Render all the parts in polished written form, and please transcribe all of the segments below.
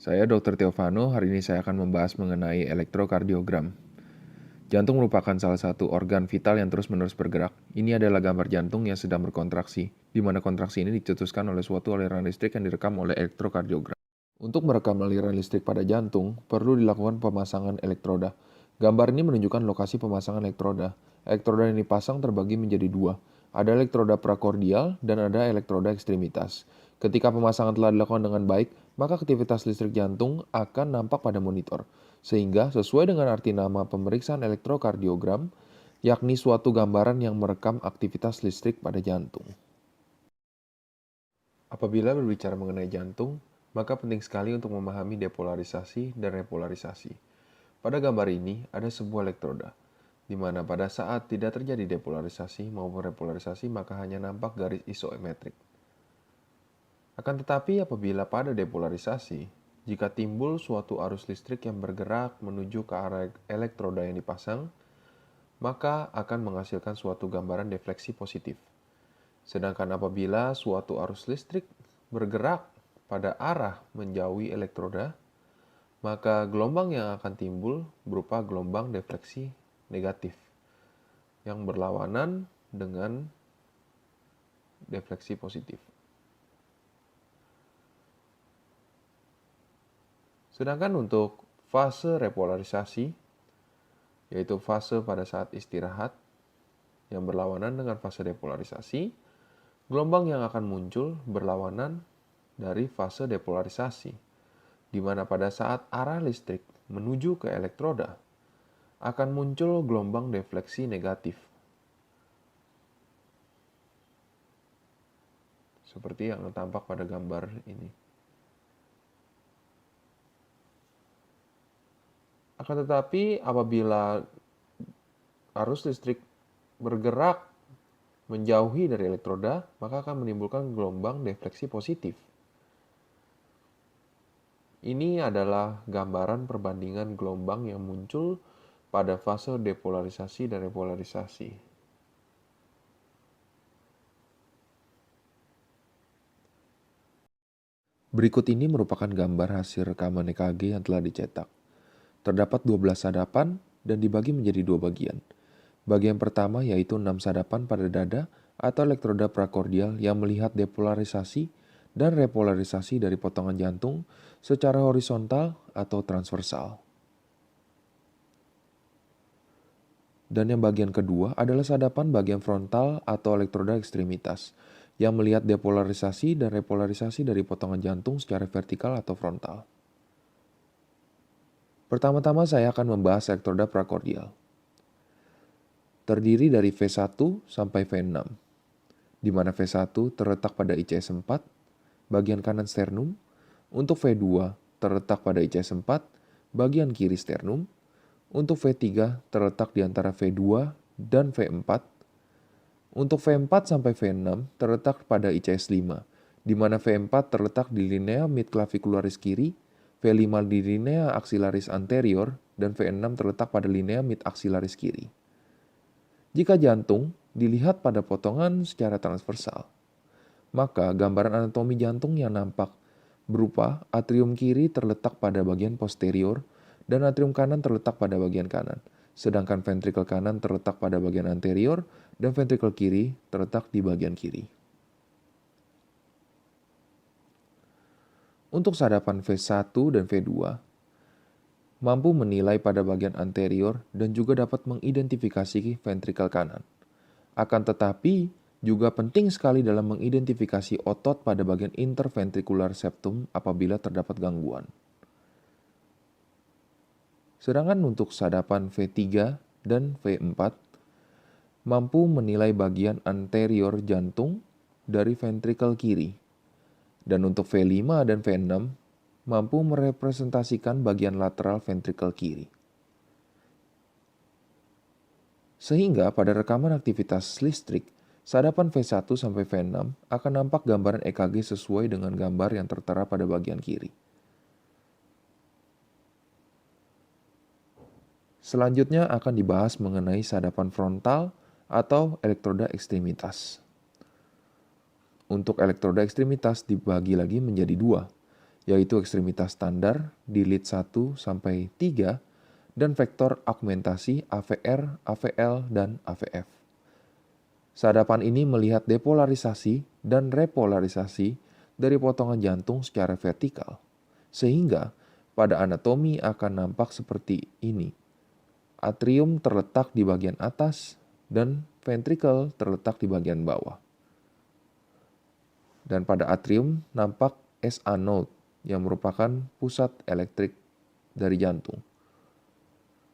Saya Dr. Teofano, hari ini saya akan membahas mengenai elektrokardiogram. Jantung merupakan salah satu organ vital yang terus-menerus bergerak. Ini adalah gambar jantung yang sedang berkontraksi, di mana kontraksi ini dicetuskan oleh suatu aliran listrik yang direkam oleh elektrokardiogram. Untuk merekam aliran listrik pada jantung, perlu dilakukan pemasangan elektroda. Gambar ini menunjukkan lokasi pemasangan elektroda. Elektroda yang dipasang terbagi menjadi dua. Ada elektroda prakordial dan ada elektroda ekstremitas. Ketika pemasangan telah dilakukan dengan baik, maka aktivitas listrik jantung akan nampak pada monitor. Sehingga sesuai dengan arti nama pemeriksaan elektrokardiogram, yakni suatu gambaran yang merekam aktivitas listrik pada jantung. Apabila berbicara mengenai jantung, maka penting sekali untuk memahami depolarisasi dan repolarisasi. Pada gambar ini ada sebuah elektroda, di mana pada saat tidak terjadi depolarisasi maupun repolarisasi maka hanya nampak garis isometrik. Akan tetapi apabila pada depolarisasi, jika timbul suatu arus listrik yang bergerak menuju ke arah elektroda yang dipasang, maka akan menghasilkan suatu gambaran defleksi positif. Sedangkan apabila suatu arus listrik bergerak pada arah menjauhi elektroda, maka gelombang yang akan timbul berupa gelombang defleksi negatif yang berlawanan dengan defleksi positif. Sedangkan untuk fase repolarisasi, yaitu fase pada saat istirahat yang berlawanan dengan fase depolarisasi, gelombang yang akan muncul berlawanan dari fase depolarisasi, di mana pada saat arah listrik menuju ke elektroda, akan muncul gelombang defleksi negatif. Seperti yang tampak pada gambar ini. Akan tetapi apabila arus listrik bergerak menjauhi dari elektroda, maka akan menimbulkan gelombang defleksi positif. Ini adalah gambaran perbandingan gelombang yang muncul pada fase depolarisasi dan repolarisasi. Berikut ini merupakan gambar hasil rekaman EKG yang telah dicetak. Terdapat 12 sadapan dan dibagi menjadi dua bagian. Bagian pertama yaitu 6 sadapan pada dada atau elektroda prakordial yang melihat depolarisasi dan repolarisasi dari potongan jantung secara horizontal atau transversal. Dan yang bagian kedua adalah sadapan bagian frontal atau elektroda ekstremitas yang melihat depolarisasi dan repolarisasi dari potongan jantung secara vertikal atau frontal. Pertama-tama saya akan membahas elektroda prakordial. Terdiri dari V1 sampai V6, di mana V1 terletak pada ICS 4, bagian kanan sternum. Untuk V2 terletak pada ICS 4, bagian kiri sternum. Untuk V3 terletak di antara V2 dan V4. Untuk V4 sampai V6 terletak pada ICS 5, di mana V4 terletak di linea midclavicularis kiri, V5 di linea axillaris anterior, dan V6 terletak pada linea mid-axillaris kiri. Jika jantung dilihat pada potongan secara transversal, maka gambaran anatomi jantung yang nampak berupa atrium kiri terletak pada bagian posterior dan atrium kanan terletak pada bagian kanan, sedangkan ventrikel kanan terletak pada bagian anterior dan ventrikel kiri terletak di bagian kiri. Untuk sadapan V1 dan V2, mampu menilai pada bagian anterior dan juga dapat mengidentifikasi ventrikel kanan. Akan tetapi, juga penting sekali dalam mengidentifikasi otot pada bagian interventricular septum apabila terdapat gangguan. Sedangkan untuk sadapan V3 dan V4, mampu menilai bagian anterior jantung dari ventrikel kiri. Dan untuk V5 dan V6, mampu merepresentasikan bagian lateral ventrikel kiri. Sehingga pada rekaman aktivitas listrik, sadapan V1 sampai V6 akan nampak gambaran EKG sesuai dengan gambar yang tertera pada bagian kiri. Selanjutnya akan dibahas mengenai sadapan frontal atau elektroda ekstremitas. Untuk elektroda ekstremitas dibagi lagi menjadi dua, yaitu ekstremitas standar di lead 1 sampai 3 dan vektor augmentasi AVR, AVL, dan AVF. Sadapan ini melihat depolarisasi dan repolarisasi dari potongan jantung secara vertikal, sehingga pada anatomi akan nampak seperti ini. Atrium terletak di bagian atas dan ventricle terletak di bagian bawah. Dan pada atrium nampak SA node yang merupakan pusat elektrik dari jantung.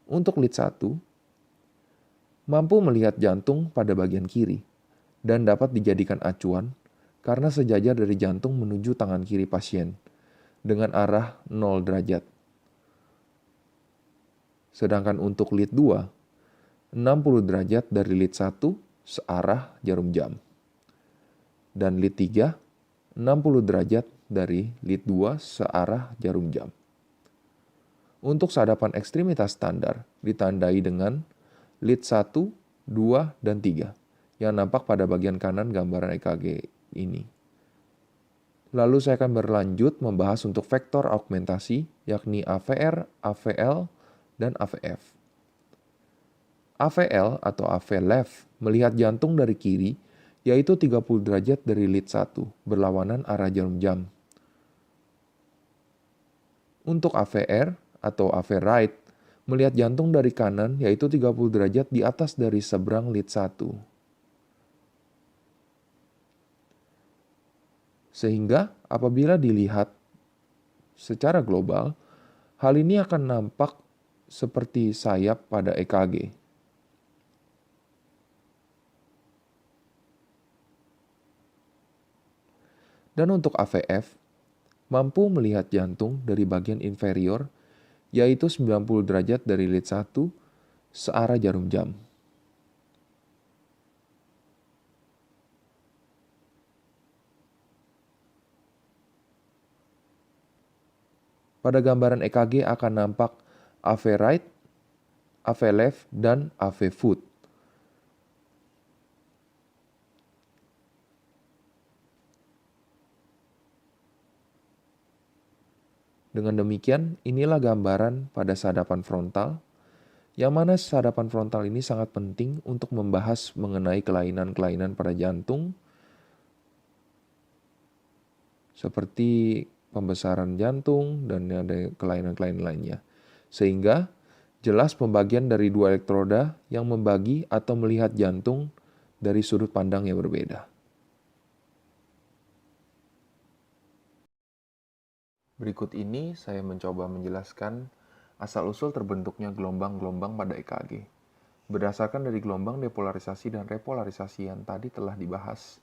Untuk lead 1, mampu melihat jantung pada bagian kiri dan dapat dijadikan acuan karena sejajar dari jantung menuju tangan kiri pasien dengan arah 0 derajat. Sedangkan untuk lead 2, 60 derajat dari lead 1 searah jarum jam. Dan lead 3, 60 derajat dari lead 2 searah jarum jam. Untuk sadapan ekstremitas standar ditandai dengan lead 1, 2, dan 3 yang nampak pada bagian kanan gambaran EKG ini. Lalu saya akan berlanjut membahas untuk vektor augmentasi yakni AVR, AVL, dan AVF. AVL atau AV left melihat jantung dari kiri yaitu 30 derajat dari lead 1 berlawanan arah jarum jam. Untuk AVR atau AV right melihat jantung dari kanan yaitu 30 derajat di atas dari seberang lead 1. Sehingga apabila dilihat secara global, hal ini akan nampak seperti sayap pada EKG. Dan untuk AVF, mampu melihat jantung dari bagian inferior yaitu 90 derajat dari lead 1 searah jarum jam. Pada gambaran EKG akan nampak AV right, AV left, dan AV foot. Dengan demikian, inilah gambaran pada sadapan frontal, yang mana sadapan frontal ini sangat penting untuk membahas mengenai kelainan-kelainan pada jantung, seperti pembesaran jantung dan ada kelainan-kelainan lainnya. Sehingga jelas pembagian dari dua elektroda yang membagi atau melihat jantung dari sudut pandang yang berbeda. Berikut ini saya mencoba menjelaskan asal-usul terbentuknya gelombang-gelombang pada EKG. Berdasarkan dari gelombang depolarisasi dan repolarisasi yang tadi telah dibahas,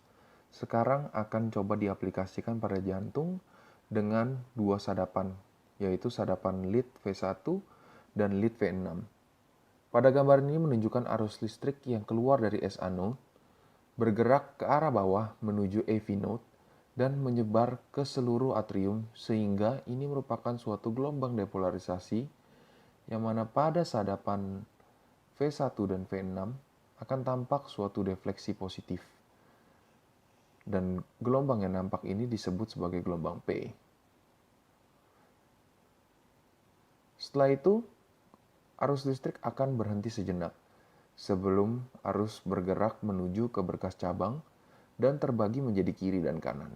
sekarang akan coba diaplikasikan pada jantung dengan dua sadapan, yaitu sadapan lead V1 dan lead V6. Pada gambar ini menunjukkan arus listrik yang keluar dari SA node, bergerak ke arah bawah menuju AV node, dan menyebar ke seluruh atrium sehingga ini merupakan suatu gelombang depolarisasi yang mana pada sadapan V1 dan V6 akan tampak suatu defleksi positif. Dan gelombang yang nampak ini disebut sebagai gelombang P. Setelah itu, arus listrik akan berhenti sejenak sebelum arus bergerak menuju ke berkas cabang dan terbagi menjadi kiri dan kanan.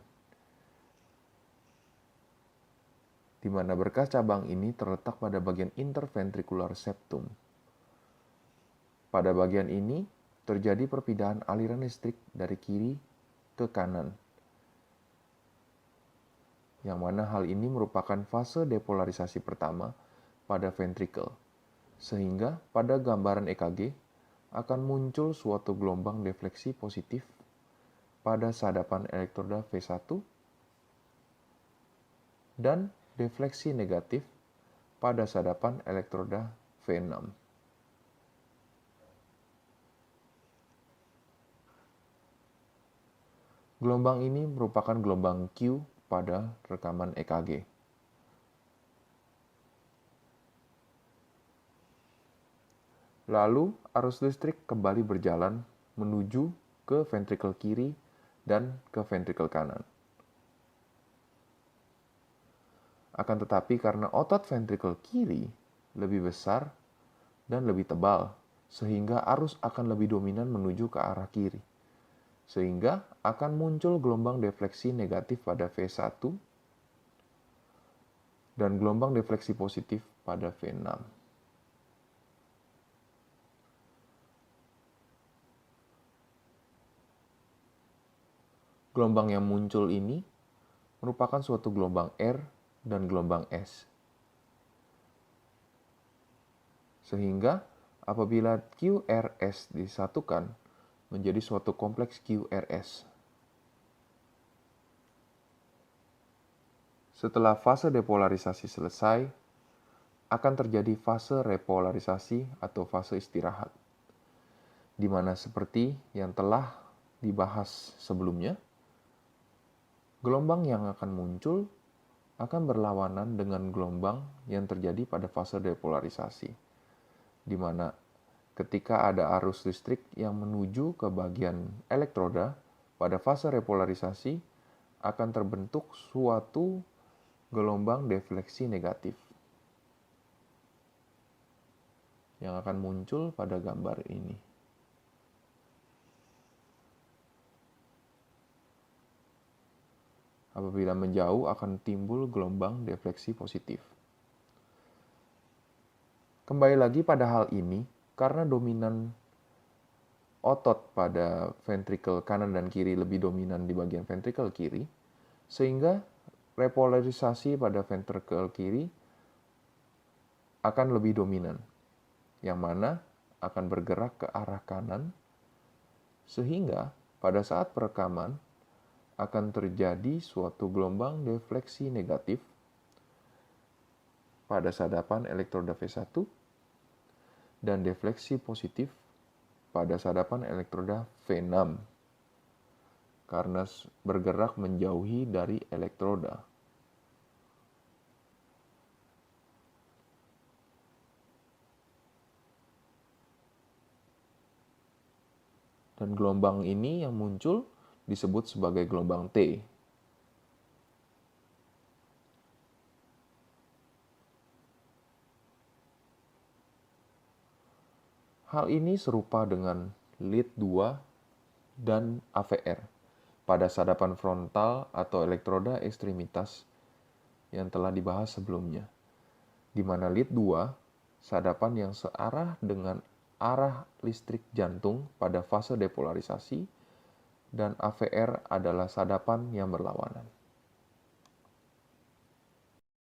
Di mana berkas cabang ini terletak pada bagian interventricular septum. Pada bagian ini terjadi perpindahan aliran listrik dari kiri ke kanan. Yang mana hal ini merupakan fase depolarisasi pertama pada ventricle. Sehingga pada gambaran EKG akan muncul suatu gelombang defleksi positif pada sadapan elektroda V1 dan defleksi negatif pada sadapan elektroda V6. Gelombang ini merupakan gelombang Q pada rekaman EKG. Lalu arus listrik kembali berjalan menuju ke ventricle kiri dan ke ventricle kanan. Akan tetapi karena otot ventrikel kiri lebih besar dan lebih tebal, sehingga arus akan lebih dominan menuju ke arah kiri. Sehingga akan muncul gelombang defleksi negatif pada V1 dan gelombang defleksi positif pada V6. Gelombang yang muncul ini merupakan suatu gelombang R dan gelombang S. Sehingga apabila QRS disatukan menjadi suatu kompleks QRS. Setelah fase depolarisasi selesai, akan terjadi fase repolarisasi atau fase istirahat, di mana seperti yang telah dibahas sebelumnya, gelombang yang akan muncul akan berlawanan dengan gelombang yang terjadi pada fase depolarisasi, di mana ketika ada arus listrik yang menuju ke bagian elektroda pada fase repolarisasi akan terbentuk suatu gelombang defleksi negatif yang akan muncul pada gambar ini. Apabila menjauh akan timbul gelombang defleksi positif. Kembali lagi pada hal ini, karena dominan otot pada ventrikel kanan dan kiri lebih dominan di bagian ventrikel kiri, sehingga repolarisasi pada ventrikel kiri akan lebih dominan, yang mana akan bergerak ke arah kanan, sehingga pada saat perekaman akan terjadi suatu gelombang defleksi negatif pada sadapan elektroda V1 dan defleksi positif pada sadapan elektroda V6 karena bergerak menjauhi dari elektroda. Dan gelombang ini yang muncul disebut sebagai gelombang T. Hal ini serupa dengan lead 2 dan AVR pada sadapan frontal atau elektroda ekstremitas yang telah dibahas sebelumnya, di mana lead 2 sadapan yang searah dengan arah listrik jantung pada fase depolarisasi dan AVR adalah sadapan yang berlawanan.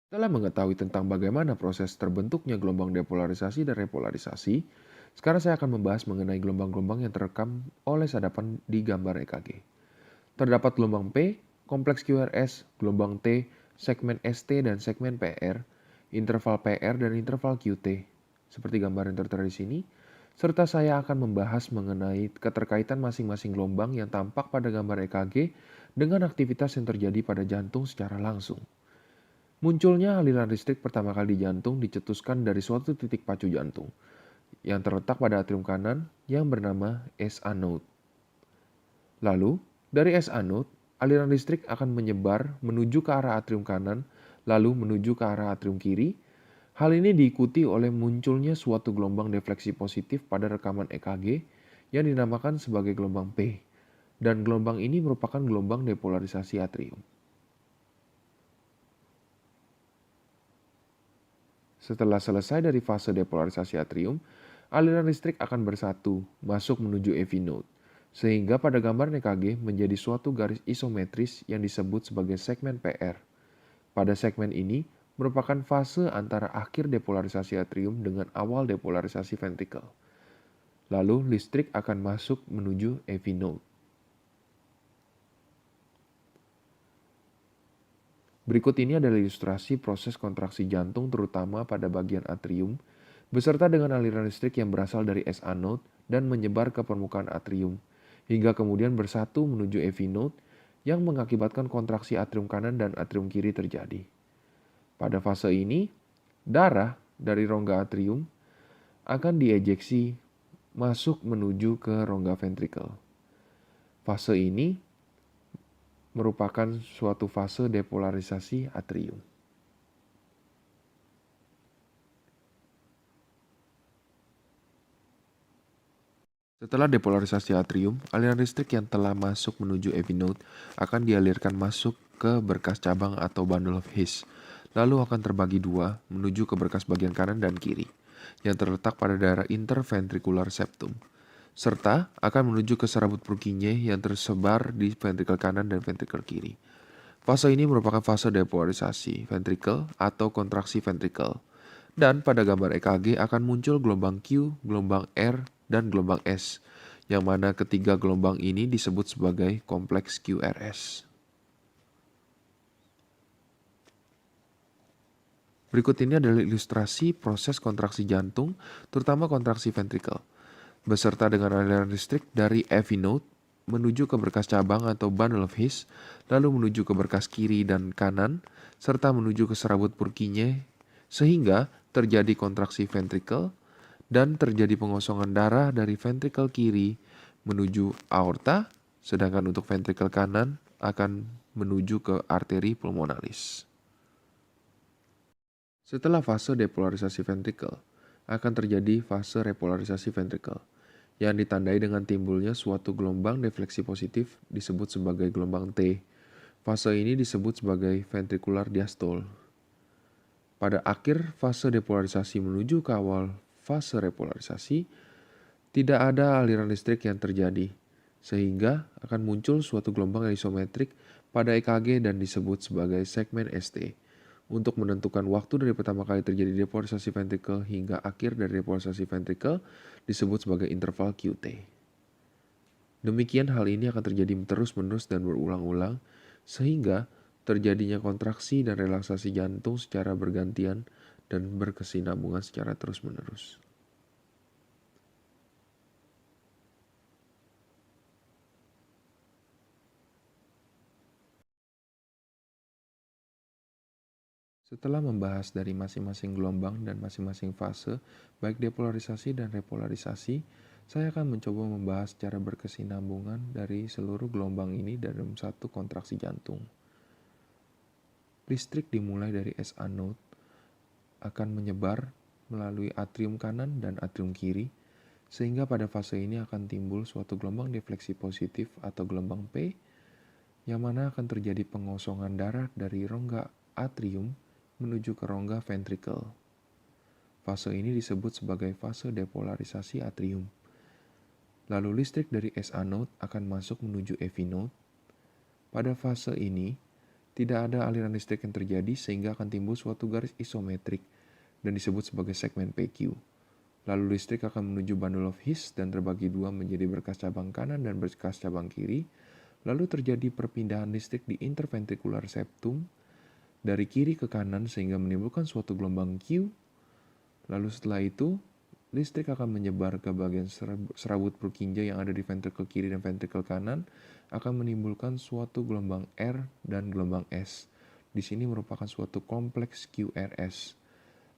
Setelah mengetahui tentang bagaimana proses terbentuknya gelombang depolarisasi dan repolarisasi, sekarang saya akan membahas mengenai gelombang-gelombang yang terekam oleh sadapan di gambar EKG. Terdapat gelombang P, kompleks QRS, gelombang T, segmen ST dan segmen PR, interval PR dan interval QT, seperti gambar yang tertera di sini, serta saya akan membahas mengenai keterkaitan masing-masing gelombang yang tampak pada gambar EKG dengan aktivitas yang terjadi pada jantung secara langsung. Munculnya aliran listrik pertama kali di jantung dicetuskan dari suatu titik pacu jantung yang terletak pada atrium kanan yang bernama SA node. Lalu, dari SA node, aliran listrik akan menyebar menuju ke arah atrium kanan, lalu menuju ke arah atrium kiri. Hal ini diikuti oleh munculnya suatu gelombang defleksi positif pada rekaman EKG yang dinamakan sebagai gelombang P, dan gelombang ini merupakan gelombang depolarisasi atrium. Setelah selesai dari fase depolarisasi atrium, aliran listrik akan bersatu masuk menuju AV node, sehingga pada gambar EKG menjadi suatu garis isometris yang disebut sebagai segmen PR. Pada segmen ini merupakan fase antara akhir depolarisasi atrium dengan awal depolarisasi ventrikel. Lalu listrik akan masuk menuju AV node. Berikut ini adalah ilustrasi proses kontraksi jantung terutama pada bagian atrium, beserta dengan aliran listrik yang berasal dari SA node dan menyebar ke permukaan atrium, hingga kemudian bersatu menuju AV node yang mengakibatkan kontraksi atrium kanan dan atrium kiri terjadi. Pada fase ini, darah dari rongga atrium akan diejeksi masuk menuju ke rongga ventrikel. Fase ini merupakan suatu fase depolarisasi atrium. Setelah depolarisasi atrium, aliran listrik yang telah masuk menuju AV node akan dialirkan masuk ke berkas cabang atau bundle of His, lalu akan terbagi dua menuju ke berkas bagian kanan dan kiri, yang terletak pada daerah interventricular septum, serta akan menuju ke serabut Purkinje yang tersebar di ventrikel kanan dan ventrikel kiri. Fase ini merupakan fase depolarisasi ventrikel atau kontraksi ventrikel. Dan pada gambar EKG akan muncul gelombang Q, gelombang R, dan gelombang S, yang mana ketiga gelombang ini disebut sebagai kompleks QRS. Berikut ini adalah ilustrasi proses kontraksi jantung, terutama kontraksi ventrikel, beserta dengan aliran listrik dari AV node menuju ke berkas cabang atau bundle of His, lalu menuju ke berkas kiri dan kanan, serta menuju ke serabut Purkinje, sehingga terjadi kontraksi ventrikel dan terjadi pengosongan darah dari ventrikel kiri menuju aorta, sedangkan untuk ventrikel kanan akan menuju ke arteri pulmonalis. Setelah fase depolarisasi ventrikel, akan terjadi fase repolarisasi ventrikel, yang ditandai dengan timbulnya suatu gelombang defleksi positif disebut sebagai gelombang T. Fase ini disebut sebagai ventricular diastole. Pada akhir fase depolarisasi menuju ke awal fase repolarisasi, tidak ada aliran listrik yang terjadi, sehingga akan muncul suatu gelombang isometrik pada EKG dan disebut sebagai segmen ST. Untuk menentukan waktu dari pertama kali terjadi depolarisasi ventrikel hingga akhir dari depolarisasi ventrikel disebut sebagai interval QT. Demikian hal ini akan terjadi terus-menerus dan berulang-ulang, sehingga terjadinya kontraksi dan relaksasi jantung secara bergantian dan berkesinambungan secara terus-menerus. Setelah membahas dari masing-masing gelombang dan masing-masing fase, baik depolarisasi dan repolarisasi, saya akan mencoba membahas secara berkesinambungan dari seluruh gelombang ini dalam satu kontraksi jantung. Listrik dimulai dari SA node akan menyebar melalui atrium kanan dan atrium kiri, sehingga pada fase ini akan timbul suatu gelombang defleksi positif atau gelombang P, yang mana akan terjadi pengosongan darah dari rongga atrium menuju ke rongga ventrikel. Fase ini disebut sebagai fase depolarisasi atrium. Lalu listrik dari SA node akan masuk menuju AV node. Pada fase ini, tidak ada aliran listrik yang terjadi sehingga akan timbul suatu garis isometrik dan disebut sebagai segmen PQ. Lalu listrik akan menuju bundle of His dan terbagi dua menjadi berkas cabang kanan dan berkas cabang kiri. Lalu terjadi perpindahan listrik di interventricular septum dari kiri ke kanan sehingga menimbulkan suatu gelombang Q. Lalu setelah itu, listrik akan menyebar ke bagian serabut Purkinje yang ada di ventrikel kiri dan ventrikel kanan, akan menimbulkan suatu gelombang R dan gelombang S. Di sini merupakan suatu kompleks QRS.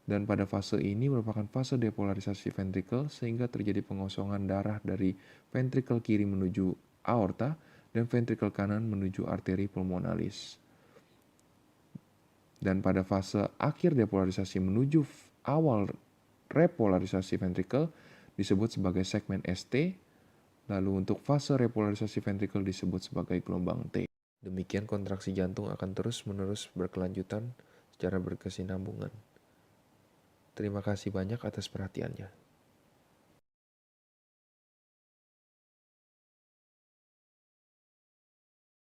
Dan pada fase ini merupakan fase depolarisasi ventrikel sehingga terjadi pengosongan darah dari ventrikel kiri menuju aorta dan ventrikel kanan menuju arteri pulmonalis. Dan pada fase akhir depolarisasi menuju awal repolarisasi ventrikel disebut sebagai segmen ST, lalu untuk fase repolarisasi ventrikel disebut sebagai gelombang T. Demikian kontraksi jantung akan terus-menerus berkelanjutan secara berkesinambungan. Terima kasih banyak atas perhatiannya.